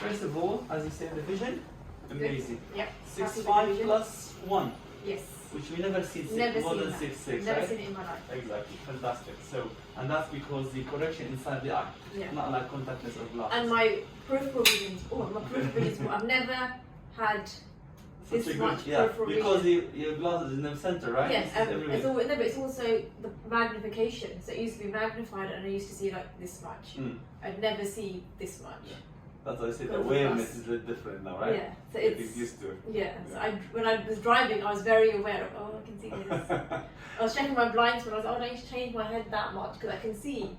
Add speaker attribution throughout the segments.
Speaker 1: First of all, as you say, the vision, amazing.
Speaker 2: Yep.
Speaker 1: 6'5" plus 1.
Speaker 2: Yes.
Speaker 1: Which we never see
Speaker 2: Never
Speaker 1: more
Speaker 2: seen
Speaker 1: than
Speaker 2: that.
Speaker 1: 6'6",
Speaker 2: Never
Speaker 1: right?
Speaker 2: seen it in my life.
Speaker 1: Exactly, fantastic. So, and that's because the correction inside the eye,
Speaker 2: Yeah.
Speaker 1: not like contactless or glasses.
Speaker 2: And my peripheral vision, I've never had this much peripheral
Speaker 1: because
Speaker 2: vision.
Speaker 1: your glasses is in the center, right?
Speaker 2: Yes,
Speaker 1: It's everywhere.
Speaker 2: but it's also the magnification. So it used to be magnified, and I used to see like this much. I'd never see this much.
Speaker 1: Yeah. That's why I say the
Speaker 2: Because of
Speaker 1: awareness
Speaker 2: us.
Speaker 1: is a little different now, right?
Speaker 2: Yeah, so
Speaker 1: Getting
Speaker 2: it's
Speaker 1: used to it.
Speaker 2: yeah. So when I was driving, I was very aware of I can see this. I was checking my blind spot. I was like, I need to change my head that much because I can see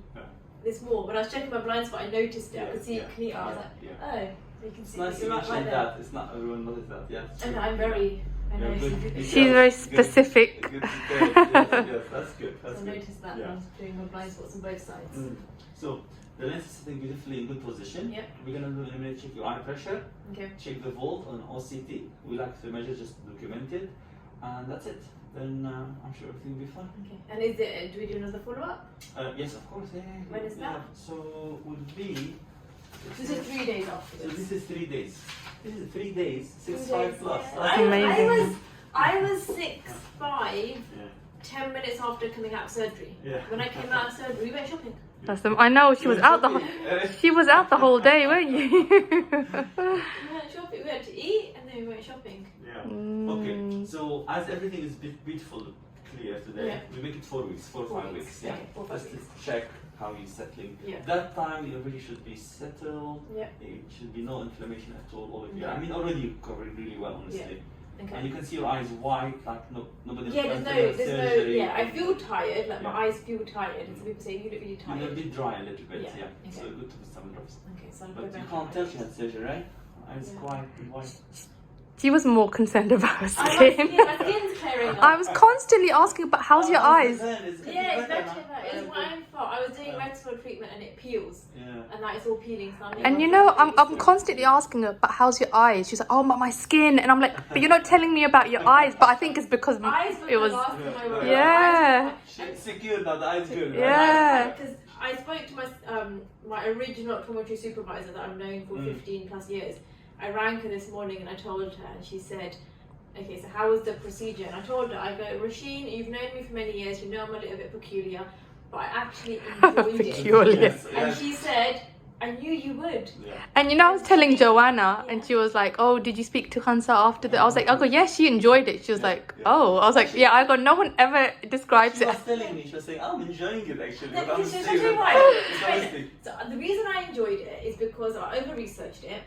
Speaker 2: this more. When I was checking my blind spot, I noticed it. I could see it clear. I was like, oh, you can
Speaker 1: It's
Speaker 2: see.
Speaker 1: nice
Speaker 2: You're
Speaker 1: you
Speaker 2: right
Speaker 1: mentioned
Speaker 2: there.
Speaker 1: that. It's not everyone knows that. Yeah. it's
Speaker 2: And
Speaker 1: true.
Speaker 2: I'm very. I know.
Speaker 1: Good.
Speaker 3: She's very specific.
Speaker 1: Good. Yes, that's good. That's
Speaker 2: So I
Speaker 1: good.
Speaker 2: noticed that when I was doing my blind spots on both sides.
Speaker 1: So the lens is sitting beautifully in good position.
Speaker 2: Yep.
Speaker 1: We're gonna do in a minute check your eye pressure,
Speaker 2: Okay.
Speaker 1: check the volt on OCT. We like to measure, just document it, and that's it. Then I'm sure everything will be fine.
Speaker 2: Okay. And is it? Do we do another follow up?
Speaker 1: Yes, of course. Yeah.
Speaker 2: When is that?
Speaker 1: So would be.
Speaker 2: This is 3 days after
Speaker 1: So
Speaker 2: this.
Speaker 1: this is 3 days. This is 3 days. 6'5"
Speaker 2: days,
Speaker 1: plus.
Speaker 2: yeah.
Speaker 1: That's
Speaker 3: amazing.
Speaker 2: I was 6'5",
Speaker 1: Yeah.
Speaker 2: 10 minutes after coming out of surgery.
Speaker 1: Yeah.
Speaker 2: When I came out of surgery, we went shopping.
Speaker 3: That's them. I know she was out the she was out the whole day, weren't you?
Speaker 2: We went shopping. We went to eat and then we went shopping.
Speaker 1: Yeah. Okay. So as everything is beautiful, clear today,
Speaker 2: Yeah.
Speaker 1: we make it 4 weeks, 4 or 5 weeks. Yeah.
Speaker 2: Okay, 4 or 5
Speaker 1: Just
Speaker 2: weeks.
Speaker 1: to check how you're settling.
Speaker 2: Yeah.
Speaker 1: That time you already should be settled.
Speaker 2: Yeah.
Speaker 1: It should be no inflammation at all over here.
Speaker 2: Yeah.
Speaker 1: I mean, already you're covering really well, honestly. And
Speaker 2: Okay.
Speaker 1: you can see your eyes white, like nobody.
Speaker 2: Yeah, there's no.
Speaker 1: surgery.
Speaker 2: Yeah, I feel tired. Like my
Speaker 1: Yeah.
Speaker 2: eyes feel tired, and some people say you look really
Speaker 1: You're a
Speaker 2: tired.
Speaker 1: bit dry a little bit,
Speaker 2: Yeah,
Speaker 1: yeah. So
Speaker 2: okay.
Speaker 1: good to put some drops.
Speaker 2: Okay, so I'll go
Speaker 1: But
Speaker 2: back
Speaker 1: you can't
Speaker 2: to
Speaker 1: tell
Speaker 2: my-
Speaker 1: she had surgery, right? Eyes
Speaker 2: Yeah.
Speaker 1: quite white.
Speaker 3: She was more concerned about her
Speaker 2: My
Speaker 3: skin.
Speaker 2: skin's clearing up.
Speaker 3: I was constantly asking about how's your eyes.
Speaker 2: Yeah, it's better now. It's my own fault. I was doing retinol treatment and it peels.
Speaker 1: Yeah.
Speaker 2: And that is all peeling. So
Speaker 3: And you know, I'm constantly asking her, but how's your eyes? She's like, oh, my skin. And I'm like, but you're not telling me about your eyes. But I think it's because
Speaker 2: eyes
Speaker 3: it was.
Speaker 2: Yeah.
Speaker 1: She's secure now, the eyes good, right?
Speaker 3: Yeah.
Speaker 2: Because I spoke to my original optometry supervisor that I've known for 15 plus years. I rang her this morning and I told her, and she said, okay, so how was the procedure? And I told her, I go, Rasheen, you've known me for many years, you know I'm a little bit peculiar, but I actually enjoyed it.
Speaker 3: Peculiar.
Speaker 1: Yes,
Speaker 2: And
Speaker 1: yes.
Speaker 2: she said, I knew you would.
Speaker 1: Yeah.
Speaker 3: And you know, I was telling Joanna, and she was like, oh, did you speak to Hansa after that? I was like, I go, yes, she enjoyed it. She was like, oh. I was like, yeah, I go, no one ever describes
Speaker 1: She
Speaker 3: it.
Speaker 1: was telling me, she was saying, I'm enjoying it actually.
Speaker 2: No,
Speaker 1: but I'm
Speaker 2: because she's
Speaker 1: serious.
Speaker 2: actually right.
Speaker 1: It's honesty.
Speaker 2: So the reason I enjoyed it is because I over-researched it.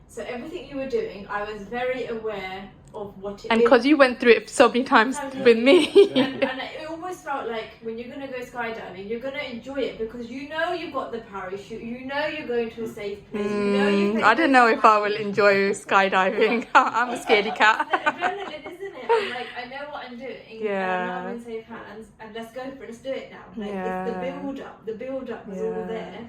Speaker 2: So everything you were doing, I was very aware of what it
Speaker 3: And
Speaker 2: is.
Speaker 3: because you went through it so many times with me.
Speaker 2: And it almost felt like when you're going to go skydiving, you're going to enjoy it because you know you've got the parachute, you know you're going to a safe place, you know you've
Speaker 3: I don't know if I will enjoy skydiving. I'm a scaredy cat.
Speaker 2: It's the adrenaline, isn't it? I'm like, I know what I'm doing.
Speaker 3: Yeah.
Speaker 2: And I'm in safe hands, and let's go for it. Let's do it now. Like,
Speaker 3: Yeah.
Speaker 2: it's the build up. The build up was all there.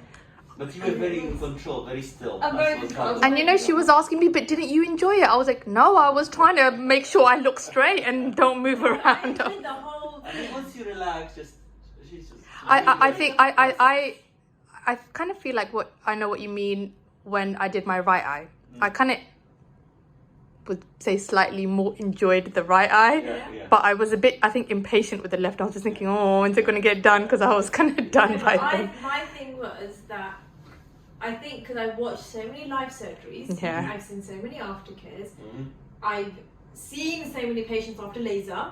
Speaker 1: But you were very in control, very still.
Speaker 2: I'm
Speaker 1: That's
Speaker 2: very
Speaker 1: what's
Speaker 2: in control.
Speaker 1: happening.
Speaker 3: And you know, she was asking me, but didn't you enjoy it? I was like, no, I was trying to make sure I look straight and don't move
Speaker 2: I
Speaker 3: around.
Speaker 2: enjoyed the whole
Speaker 1: I mean,
Speaker 2: thing.
Speaker 1: once you relax, she's just.
Speaker 3: I think I kind of feel like I know what you mean when I did my right eye. I kind of would say slightly more enjoyed the right eye,
Speaker 1: Yeah.
Speaker 3: but I was a bit, I think, impatient with the left. I was just thinking, oh, when's it going to get done? Because I was kind of done by then.
Speaker 2: My thing was that I think because I've watched so many live surgeries,
Speaker 3: Yeah.
Speaker 2: I've seen so many aftercares,
Speaker 1: Mhm.
Speaker 2: I've seen so many patients after laser,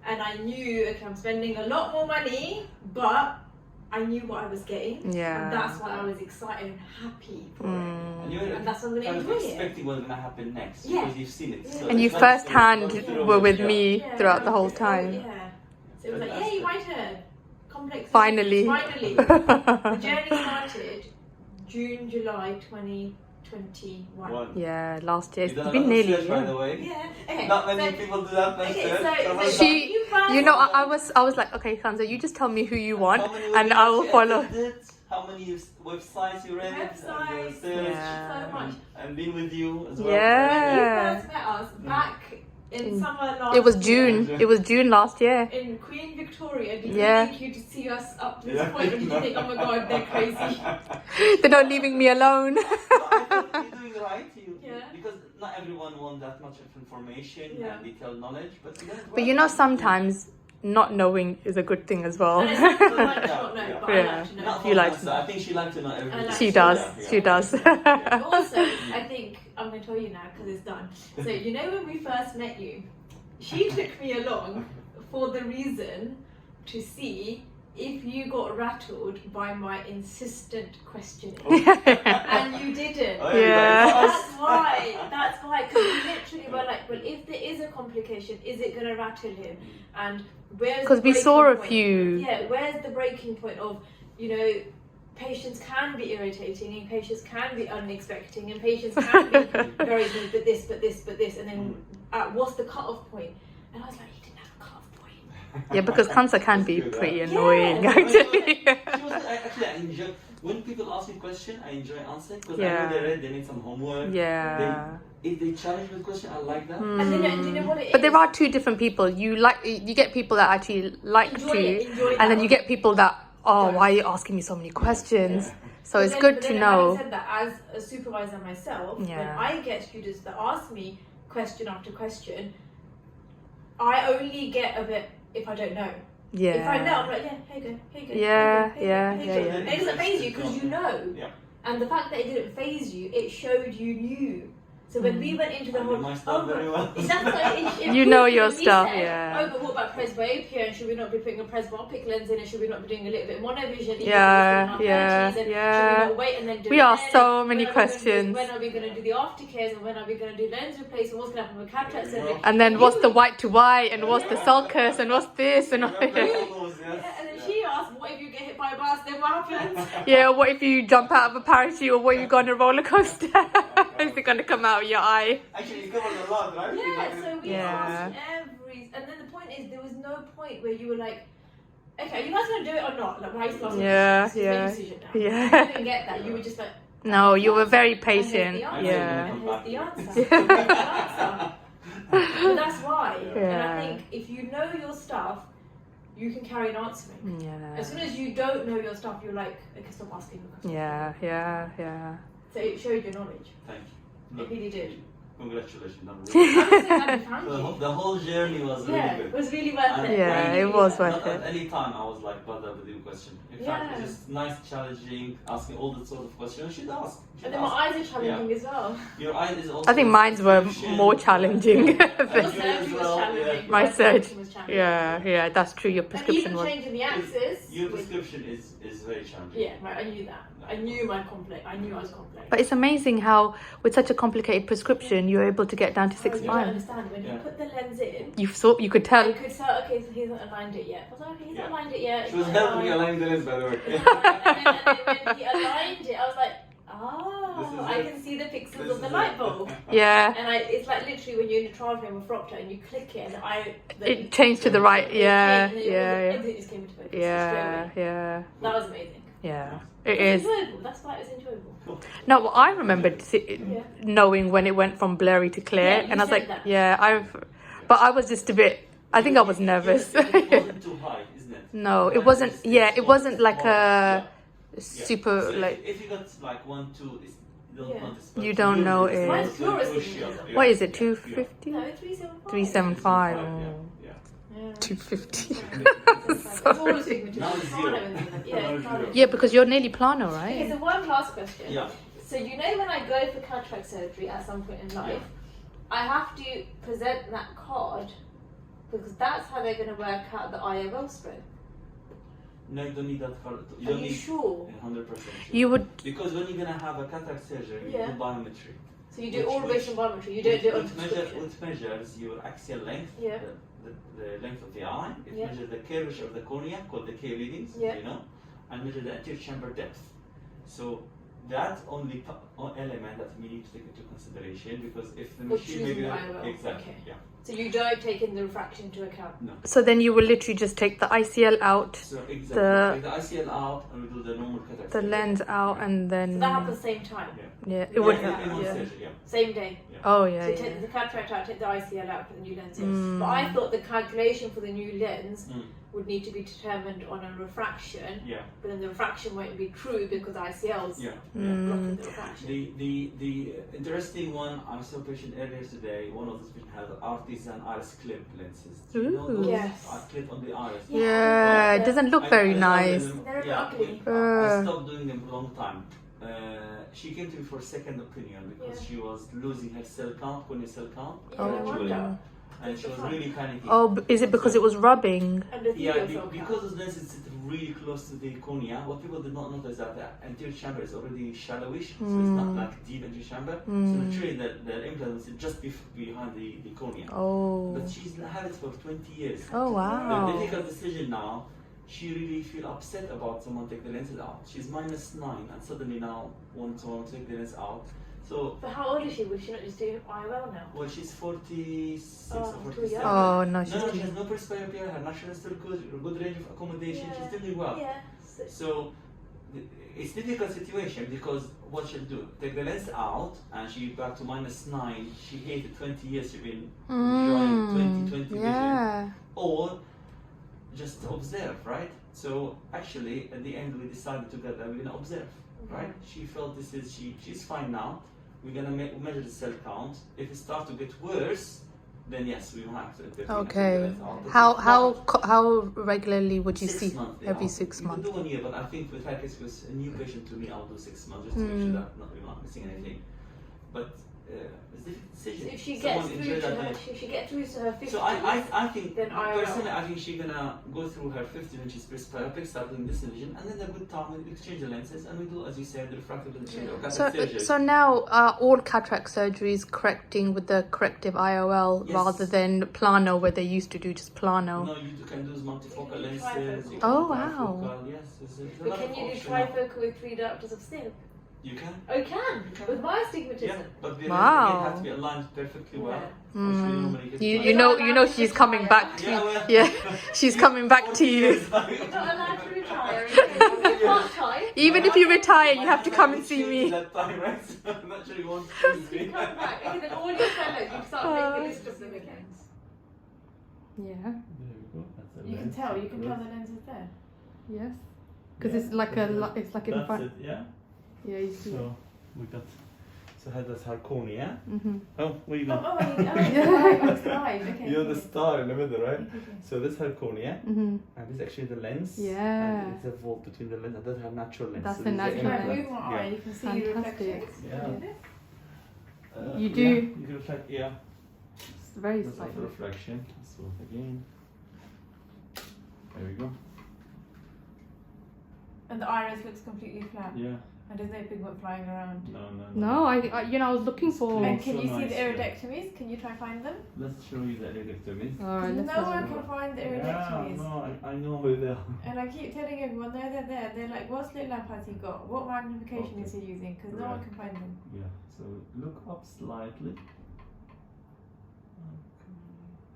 Speaker 2: and I knew, okay, I'm spending a lot more money, but I knew what I was getting.
Speaker 3: Yeah.
Speaker 2: And that's why I was excited and happy for it.
Speaker 1: And you're
Speaker 2: And that's what I'm going
Speaker 1: kind
Speaker 2: to
Speaker 1: of
Speaker 2: enjoy it.
Speaker 1: expecting what's going to happen next
Speaker 2: Yeah.
Speaker 1: because you've seen it. So
Speaker 3: And you
Speaker 1: it's not just
Speaker 3: firsthand
Speaker 1: going through
Speaker 3: were
Speaker 1: it,
Speaker 3: with
Speaker 1: yeah.
Speaker 3: me
Speaker 2: Yeah,
Speaker 3: throughout the whole
Speaker 2: so,
Speaker 3: time.
Speaker 2: Yeah. So it was like,
Speaker 1: Fantastic.
Speaker 2: yay, my turn. Complex.
Speaker 3: Finally.
Speaker 2: Finally. The journey started June, July 2021.
Speaker 3: Yeah, last year.
Speaker 1: You've
Speaker 3: It's
Speaker 1: done a
Speaker 3: been
Speaker 1: lot of
Speaker 3: nearly a
Speaker 1: research, by
Speaker 3: year.
Speaker 1: the way.
Speaker 2: Yeah. Okay.
Speaker 1: Not many
Speaker 2: so-
Speaker 1: people do that much.
Speaker 2: Okay,
Speaker 1: research.
Speaker 2: so
Speaker 3: She-
Speaker 2: you first.
Speaker 3: You know, I was like, okay, Sansa, you just tell me who you want,
Speaker 1: How many
Speaker 3: and I will
Speaker 1: websites you
Speaker 3: follow.
Speaker 1: attended, how many websites you read,
Speaker 2: Websites,
Speaker 1: and research,
Speaker 3: Yeah.
Speaker 2: so much.
Speaker 1: and been with you as well.
Speaker 3: Yeah.
Speaker 2: When you first met us back in summer last
Speaker 3: It was
Speaker 2: year,
Speaker 3: June. It was June last year.
Speaker 2: in Queen Victoria, did
Speaker 3: Yeah.
Speaker 2: you think you'd see us up to this
Speaker 1: Yeah.
Speaker 2: point? Or did you think, oh my god, they're crazy?
Speaker 3: They're not leaving me alone.
Speaker 1: So I think you're doing right. everyone wants that much of information
Speaker 2: Yeah.
Speaker 1: and detailed knowledge, but it doesn't
Speaker 3: But you
Speaker 1: work.
Speaker 3: know, sometimes not knowing is a good thing as well.
Speaker 2: And it's not that I like to not know,
Speaker 1: Yeah.
Speaker 2: but I
Speaker 3: Yeah.
Speaker 2: like to know.
Speaker 1: Not
Speaker 3: You like
Speaker 1: for I think she likes to know everything.
Speaker 2: I like
Speaker 3: She
Speaker 2: to
Speaker 3: does.
Speaker 1: Yeah,
Speaker 3: She
Speaker 1: yeah.
Speaker 3: does.
Speaker 1: Yeah.
Speaker 2: Also, I think I'm going to tell you now because it's done. So you know when we first met you, she took me along for the reason to see if you got rattled by my insistent questioning, and you didn't.
Speaker 1: Oh,
Speaker 3: Yeah.
Speaker 2: That's why. That's why. Because we literally were like, well, if there is a complication, is it going to rattle him? And where's
Speaker 3: Because
Speaker 2: the
Speaker 3: we saw a
Speaker 2: breaking point?
Speaker 3: few.
Speaker 2: Yeah, where's the breaking point of, you know, patients can be irritating and patients can be unexpected and patients can be very good, but this, and then what's the cut-off point? And I was like, he didn't have a cut-off point.
Speaker 3: Yeah, because cancer can be
Speaker 1: That's good,
Speaker 3: pretty
Speaker 1: huh?
Speaker 3: annoying,
Speaker 2: Yeah.
Speaker 3: actually.
Speaker 1: She was actually I enjoy when people ask me question. I enjoy answering because I
Speaker 3: Yeah.
Speaker 1: know they need some homework.
Speaker 3: Yeah.
Speaker 1: If they challenge with question, I like that.
Speaker 2: And then, do you know what it is?
Speaker 3: But there are two different people. You get people that actually like
Speaker 2: Enjoy
Speaker 3: to,
Speaker 2: it, enjoy
Speaker 3: and then
Speaker 2: that
Speaker 3: you get people that, oh,
Speaker 2: Don't.
Speaker 3: why are you asking me so many questions?
Speaker 1: Yeah.
Speaker 3: So
Speaker 2: But
Speaker 3: it's
Speaker 2: then-
Speaker 3: good
Speaker 2: but
Speaker 3: to
Speaker 2: then
Speaker 3: know.
Speaker 2: Having said that, as a supervisor myself, when
Speaker 3: Yeah.
Speaker 2: I get students that ask me question after question, I only get a bit if I don't know.
Speaker 3: Yeah.
Speaker 2: If I know, I'm like, yeah, here you go, here you go.
Speaker 3: Yeah,
Speaker 2: here you go,
Speaker 3: yeah,
Speaker 2: here you
Speaker 3: yeah,
Speaker 2: go.
Speaker 3: yeah.
Speaker 2: And it doesn't phase you because you know.
Speaker 1: Yeah.
Speaker 2: And the fact that it didn't phase you, it showed you knew. So when we went into the
Speaker 1: I
Speaker 2: whole,
Speaker 1: know my stuff very well.
Speaker 2: that's why it
Speaker 3: You know
Speaker 2: proved
Speaker 3: your
Speaker 2: when we
Speaker 3: stuff,
Speaker 2: said,
Speaker 3: yeah.
Speaker 2: Oh, but what about presbyopia? And should we not be putting a presbyopic lens in? And should we not be doing a little bit monovision? even
Speaker 3: Yeah,
Speaker 2: if it's in our
Speaker 3: yeah,
Speaker 2: 30s? And
Speaker 3: yeah.
Speaker 2: Should we not wait and then do
Speaker 3: We
Speaker 2: it
Speaker 3: asked
Speaker 2: then?
Speaker 3: so
Speaker 2: And
Speaker 3: many
Speaker 2: when are we gonna do-
Speaker 3: questions.
Speaker 2: When are we going to do the aftercares? And when are we going to do lens replacement? What's going to happen with cataract surgery?
Speaker 3: And then what's the white to white, and what's the sulcus, and what's this, and
Speaker 1: Remember all those, yes?
Speaker 2: Yeah, and then she asked, what if you get hit by a bus? Then what happens?
Speaker 3: yeah, what if you jump out of a parachute, or what if you go on a roller coaster? Is it going to come out of your eye?
Speaker 1: Actually, you covered a lot, right?
Speaker 2: Yeah, so we
Speaker 3: Yeah.
Speaker 2: asked every, and then the point is, there was no point where you were like, okay, are you guys gonna do it or not? Like, why is last
Speaker 3: Yeah,
Speaker 2: decision?
Speaker 3: yeah,
Speaker 2: It's a decision now.
Speaker 3: yeah.
Speaker 2: You didn't get that. You were just like,
Speaker 3: No, you were very
Speaker 2: and here's
Speaker 3: patient.
Speaker 2: the answer,
Speaker 3: Yeah.
Speaker 2: and here's the answer. Here's the answer. But that's why. And
Speaker 3: Yeah.
Speaker 2: I think if you know your stuff, you can carry on answering.
Speaker 3: Yeah.
Speaker 2: As soon as you don't know your stuff, you're like, okay, stop asking me questions.
Speaker 3: Yeah, yeah, yeah.
Speaker 2: So it showed your knowledge.
Speaker 1: Thank you.
Speaker 2: It really did.
Speaker 1: Congratulations. I'm
Speaker 2: I'm
Speaker 1: really-
Speaker 2: so happy, thank
Speaker 1: the,
Speaker 2: you.
Speaker 1: the whole journey was
Speaker 2: Yeah,
Speaker 1: really
Speaker 2: it
Speaker 1: good.
Speaker 2: was really worth it.
Speaker 3: Yeah,
Speaker 2: Really,
Speaker 3: it
Speaker 2: really
Speaker 3: was
Speaker 2: worth
Speaker 3: worth
Speaker 1: Not
Speaker 3: it.
Speaker 1: at any time I was like bothered with your question. In fact,
Speaker 2: Yeah.
Speaker 1: it's just nice, challenging, asking all the sort of questions. You should ask. You should
Speaker 2: And then my
Speaker 1: ask.
Speaker 2: eyes are challenging as well.
Speaker 1: Your eye is also.
Speaker 3: I think mine's were more challenging.
Speaker 2: Your
Speaker 1: Yours
Speaker 2: surgery
Speaker 1: as
Speaker 2: was
Speaker 1: well,
Speaker 2: challenging.
Speaker 1: yeah.
Speaker 3: My
Speaker 2: prescription was challenging.
Speaker 3: Yeah, yeah, that's true. Your
Speaker 2: And
Speaker 3: prescription
Speaker 2: even
Speaker 3: was.
Speaker 2: changing the axis.
Speaker 1: Your
Speaker 2: was-
Speaker 1: prescription is very challenging.
Speaker 2: Yeah, right. I knew that. I knew my complex. I knew I was complex.
Speaker 3: But it's amazing how, with such a complicated prescription, you're able to get down to 6
Speaker 2: You don't
Speaker 3: miles.
Speaker 2: understand when
Speaker 1: Yeah.
Speaker 2: you put the lens in.
Speaker 3: You could
Speaker 2: I
Speaker 3: tell.
Speaker 2: could tell. Okay, so he's not aligned it yet. I was like, okay, he's not
Speaker 1: Yeah.
Speaker 2: aligned it yet.
Speaker 1: She was
Speaker 2: It's not
Speaker 1: helping me
Speaker 2: aligned.
Speaker 1: align the lens, by the way.
Speaker 2: And then when he aligned it, I was like,
Speaker 1: This is
Speaker 2: I
Speaker 1: it.
Speaker 2: can see the pixels
Speaker 1: This
Speaker 2: of the
Speaker 1: is
Speaker 2: light
Speaker 1: it.
Speaker 2: bulb.
Speaker 3: Yeah,
Speaker 2: And it's like literally when you're in a trial frame with Proctor and you click it and
Speaker 3: it changed to the right.
Speaker 2: it
Speaker 3: Yeah,
Speaker 2: came and
Speaker 3: yeah,
Speaker 2: everything just came into focus.
Speaker 3: yeah,
Speaker 2: straight away.
Speaker 3: yeah,
Speaker 2: That was amazing.
Speaker 3: yeah. It
Speaker 2: It's
Speaker 3: is.
Speaker 2: enjoyable. That's why it was enjoyable.
Speaker 3: No, well, I remembered
Speaker 2: Yeah.
Speaker 3: knowing when it went from blurry to clear,
Speaker 2: Yeah, you
Speaker 3: and I was
Speaker 2: said
Speaker 3: like,
Speaker 2: that.
Speaker 3: yeah, but I was just a bit. I think I was nervous.
Speaker 1: It wasn't too high, isn't it?
Speaker 3: No, it wasn't. Yeah, it wasn't like a super
Speaker 1: So
Speaker 3: like.
Speaker 1: if you got like 1, 2, you don't
Speaker 2: Yeah.
Speaker 1: notice. but
Speaker 3: You don't
Speaker 1: yours
Speaker 3: know
Speaker 1: is
Speaker 3: it.
Speaker 2: Mine's
Speaker 1: so
Speaker 2: purest
Speaker 1: push
Speaker 2: is
Speaker 1: up,
Speaker 2: yours.
Speaker 1: yeah.
Speaker 3: What is it?
Speaker 1: Yeah.
Speaker 3: 250?
Speaker 2: No, 375.
Speaker 3: 375.
Speaker 1: Yeah.
Speaker 3: Oh.
Speaker 1: Yeah.
Speaker 2: Yeah.
Speaker 3: 250.
Speaker 2: It's always
Speaker 3: Sorry.
Speaker 2: been
Speaker 1: Now it's zero.
Speaker 2: Yeah,
Speaker 1: Now
Speaker 2: it's
Speaker 1: it's zero.
Speaker 3: Yeah, because you're nearly plano,
Speaker 2: Okay,
Speaker 3: right?
Speaker 2: so one last question.
Speaker 1: Yeah.
Speaker 2: So you know when I go for cataract surgery at some point in life, I have to present that card because that's how they're going to work out the IOL spread.
Speaker 1: No, you don't need that card. You
Speaker 2: Are
Speaker 1: don't
Speaker 2: you
Speaker 1: need
Speaker 2: sure?
Speaker 1: 100%.
Speaker 3: You would.
Speaker 1: Because when you're gonna have a cataract surgery, you
Speaker 2: Yeah.
Speaker 1: do biometry.
Speaker 2: So you do
Speaker 1: Which-
Speaker 2: all
Speaker 1: which-
Speaker 2: based on biometry. You don't do it on
Speaker 1: Which
Speaker 2: prescription.
Speaker 1: measures your axial length,
Speaker 2: Yeah.
Speaker 1: the length of the eye. It
Speaker 2: Yeah.
Speaker 1: measures the curvature of the cornea, called the K readings,
Speaker 2: Yeah.
Speaker 1: you know, and measure the anterior chamber depth. So that's only element that we need to take into consideration because if the
Speaker 2: For
Speaker 1: machine
Speaker 2: choosing
Speaker 1: maybe
Speaker 2: the IOL,
Speaker 1: exactly,
Speaker 2: okay.
Speaker 1: yeah,
Speaker 2: So you don't take in the refraction into account.
Speaker 1: no.
Speaker 3: So then you will literally just take the ICL out,
Speaker 1: So exactly,
Speaker 3: The-
Speaker 1: take the ICL out and we do the normal cataract.
Speaker 3: the
Speaker 1: surgery.
Speaker 3: lens out, and
Speaker 2: So
Speaker 3: then
Speaker 2: that happens same time,
Speaker 3: yeah, it would.
Speaker 1: Yeah, in one
Speaker 3: Yeah.
Speaker 1: surgery, yeah.
Speaker 2: same day.
Speaker 3: Oh yeah,
Speaker 2: So
Speaker 3: yeah.
Speaker 2: take the cataract out, take the ICL out, put the new lens in.
Speaker 3: Mm.
Speaker 2: But I thought the calculation for the new lens
Speaker 1: Mm.
Speaker 2: would need to be determined on a refraction,
Speaker 1: Yeah,
Speaker 2: but then the refraction won't be true because ICL's
Speaker 1: yeah.
Speaker 3: Mm.
Speaker 2: blocking the refraction.
Speaker 1: The interesting one, I saw a patient earlier today. One of those patients had artisan iris clip lenses. Do you know
Speaker 3: Ooh.
Speaker 1: those?
Speaker 2: Yes.
Speaker 1: Clip on the iris.
Speaker 3: Yeah, it doesn't look very
Speaker 1: I
Speaker 3: nice.
Speaker 1: started them-
Speaker 2: They're
Speaker 1: yeah,
Speaker 2: ugly.
Speaker 1: I stopped doing them for a long time. She came to me for a second opinion because
Speaker 2: Yeah.
Speaker 1: she was losing her cell count, cornea cell count,
Speaker 2: Yeah, no
Speaker 1: gradually,
Speaker 2: wonder.
Speaker 1: and she was really panicking.
Speaker 3: Oh, is it because it was rubbing?
Speaker 2: And the
Speaker 1: Yeah,
Speaker 2: video
Speaker 1: because those lenses sit really close to the cornea, what people did not notice that the anterior chamber is already shallowish, so it's not like deep anterior chamber. So naturally, the implant will sit just behind the cornea.
Speaker 3: Oh.
Speaker 1: But she's had it for 20 years.
Speaker 3: Oh, wow.
Speaker 1: The difficult decision now, she really feel upset about someone take the lenses out. She's -9 and suddenly now wants someone to take the lens out. So,
Speaker 2: But how old is she? Was she not just doing IOL now?
Speaker 1: well, she's 46
Speaker 2: Oh,
Speaker 1: or
Speaker 2: too
Speaker 1: 47.
Speaker 2: young.
Speaker 3: Oh, no,
Speaker 1: No,
Speaker 3: she's
Speaker 1: she
Speaker 3: too.
Speaker 1: has no presbyopia, her natural is still good, good range of accommodation, she's still doing well.
Speaker 2: Yeah.
Speaker 1: So it's difficult situation because what she'll do, take the lens out and she back to -9. She hated 20 years she's been enjoying 20/20 vision.
Speaker 3: Yeah.
Speaker 1: Or just observe, right? So actually at the end we decided together we're gonna observe, right? She felt she's fine now. We're gonna measure the cell count. If it starts to get worse, then yes, we will have to intervene. and take the
Speaker 3: Okay.
Speaker 1: lens out. But
Speaker 3: How regularly would you
Speaker 1: 6
Speaker 3: see?
Speaker 1: months,
Speaker 3: Every
Speaker 1: yeah.
Speaker 3: 6
Speaker 1: You
Speaker 3: months.
Speaker 1: can do 1 year, but I think with her case, with a new patient to me, I'll do 6 months just to make sure that we're not missing anything. But it's a difficult decision.
Speaker 2: So if she
Speaker 1: Someone
Speaker 2: gets through
Speaker 1: enjoy
Speaker 2: to
Speaker 1: that
Speaker 2: her,
Speaker 1: much.
Speaker 2: if she gets through to her 50s,
Speaker 1: So I think
Speaker 2: then IOL.
Speaker 1: personally, I think she's gonna go through her 50 when she's presbyopic, start doing this vision, and then a good time we exchange the lenses and we do, as you said, the refractive and the cataract surgery.
Speaker 3: So now are all cataract surgeries correcting with the corrective IOL
Speaker 1: Yes.
Speaker 3: rather than plano where they used to do just plano?
Speaker 1: No, you can do multifocal
Speaker 2: You can do
Speaker 1: lenses. You
Speaker 2: trifocal.
Speaker 1: can
Speaker 3: Oh,
Speaker 1: do
Speaker 3: wow.
Speaker 1: trifocal, yes, there's a
Speaker 2: But
Speaker 1: lot
Speaker 2: can
Speaker 1: of
Speaker 2: you do
Speaker 1: options now.
Speaker 2: trifocal with 3 diopters of still?
Speaker 1: You can.
Speaker 2: Oh, you can?
Speaker 1: You can.
Speaker 2: With my astigmatism?
Speaker 1: Yeah, but they
Speaker 3: Wow.
Speaker 1: again have to be aligned perfectly well.
Speaker 2: Yeah.
Speaker 1: Which we normally get
Speaker 3: You,
Speaker 1: done.
Speaker 3: you know she's coming back to
Speaker 1: Yeah, well,
Speaker 3: yeah, she's coming back to you.
Speaker 2: You're not allowed to retire. You can't tie.
Speaker 3: Even if you retire, you have to come and see me.
Speaker 1: That time, right? I'm not sure you want to see
Speaker 2: You
Speaker 1: me.
Speaker 2: come back. Okay, then all your fellows, you start making a list of them again.
Speaker 3: Yeah.
Speaker 1: There we go. That's a
Speaker 2: You can
Speaker 1: lens.
Speaker 2: tell. You can tell the lens is there.
Speaker 3: Yes. Because it's like it's like in
Speaker 1: That's
Speaker 3: front.
Speaker 1: it, yeah.
Speaker 3: Yeah, you see.
Speaker 1: So we got. So that's her cornea.
Speaker 3: Mm-hmm.
Speaker 1: Oh, where you
Speaker 2: Oh,
Speaker 1: going?
Speaker 2: it's live. Okay.
Speaker 1: You're the
Speaker 2: okay.
Speaker 1: star in the middle, right?
Speaker 2: Okay.
Speaker 1: So this is her cornea,
Speaker 3: Mm-hmm.
Speaker 1: and this is actually the lens.
Speaker 3: Yeah.
Speaker 1: And it's a vault between the lens, and that's her natural lens.
Speaker 3: That's
Speaker 1: So
Speaker 3: the
Speaker 1: this is
Speaker 2: If
Speaker 3: natural
Speaker 2: I
Speaker 1: implant.
Speaker 2: move my eye, you can see
Speaker 3: Fantastic.
Speaker 2: reflections.
Speaker 1: Yeah.
Speaker 2: Look at this.
Speaker 3: You do.
Speaker 1: Yeah, you can reflect, yeah.
Speaker 3: It's very
Speaker 1: That's
Speaker 3: slightly.
Speaker 1: the reflection. So again. There we go.
Speaker 2: And the iris looks completely flat.
Speaker 1: Yeah.
Speaker 2: And there's no pigment flying around.
Speaker 3: No, I was looking for.
Speaker 2: And can
Speaker 1: so
Speaker 2: you see
Speaker 1: nice,
Speaker 2: the
Speaker 1: yeah.
Speaker 2: iridotomies? Can you try find them?
Speaker 1: Let's show you the iridotomy.
Speaker 3: Alright, let's
Speaker 2: No
Speaker 3: have a
Speaker 2: one
Speaker 3: look.
Speaker 2: can find the
Speaker 1: Yeah,
Speaker 2: iridotomies.
Speaker 1: no, I know where they are.
Speaker 2: And I keep telling everyone, no, they're there. They're like, what slit lamp has he got? What magnification
Speaker 1: Okay.
Speaker 2: is he using? Because no one
Speaker 1: Right.
Speaker 2: can find them.
Speaker 1: Yeah, so look up slightly. Okay.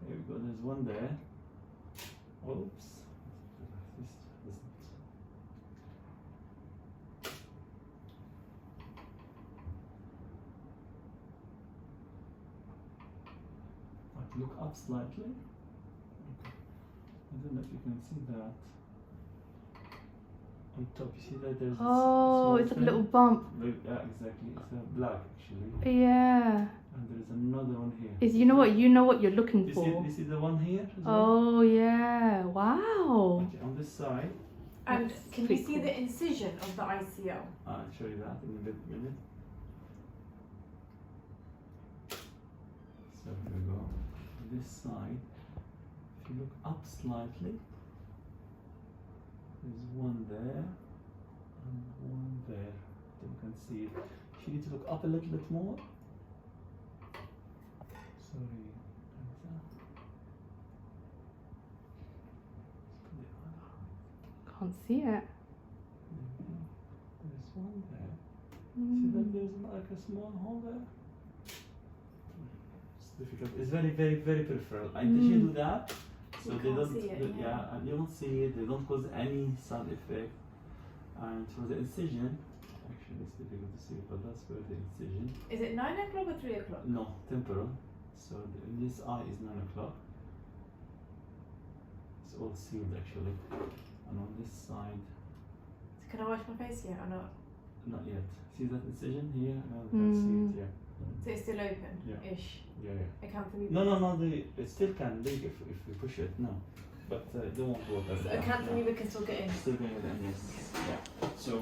Speaker 1: There we go, there's one there. Oops. This isn't. Like, look up slightly. Okay. I don't know if you can see that. On top, you see that there's a
Speaker 3: Oh,
Speaker 1: small
Speaker 3: it's like a
Speaker 1: thing?
Speaker 3: little bump.
Speaker 1: Yeah, exactly. It's black actually.
Speaker 3: Yeah.
Speaker 1: And there's another one here.
Speaker 3: Is you know what you're looking for.
Speaker 1: You see the one here as well?
Speaker 3: Oh yeah! Wow.
Speaker 1: Okay, on this side,
Speaker 2: And
Speaker 3: That's
Speaker 2: can you
Speaker 3: pretty
Speaker 2: see
Speaker 3: cool.
Speaker 2: the incision of the ICL?
Speaker 1: I'll show you that in a minute. So here we go. On this side, if you look up slightly, there's one there and one there. You can see it. You need to look up a little bit more. Sorry. Like that.
Speaker 3: Can't see it.
Speaker 1: There's one there. See that there's like a small hole there? It's difficult. It's very, very, very peripheral. I intentionally do that so
Speaker 2: You
Speaker 1: they
Speaker 2: can't
Speaker 1: don't.
Speaker 2: see it, yeah.
Speaker 1: And you don't see it. They don't cause any side effect. And for the incision, actually it's difficult to see, but that's where the incision.
Speaker 2: Is it 9 o'clock or 3 o'clock?
Speaker 1: No, temporal. So this eye is 9 o'clock. It's all sealed actually. And on this side,
Speaker 2: Can I wash my face yet or not?
Speaker 1: Not yet. See that incision here? No, let's see it, yeah.
Speaker 2: So it's still open-ish.
Speaker 1: Yeah.
Speaker 2: It can't fully.
Speaker 1: No, it still can leak if we push it, no. But don't want water.
Speaker 2: So a cantilever can still get in.
Speaker 1: Still going in, yes. Yeah. So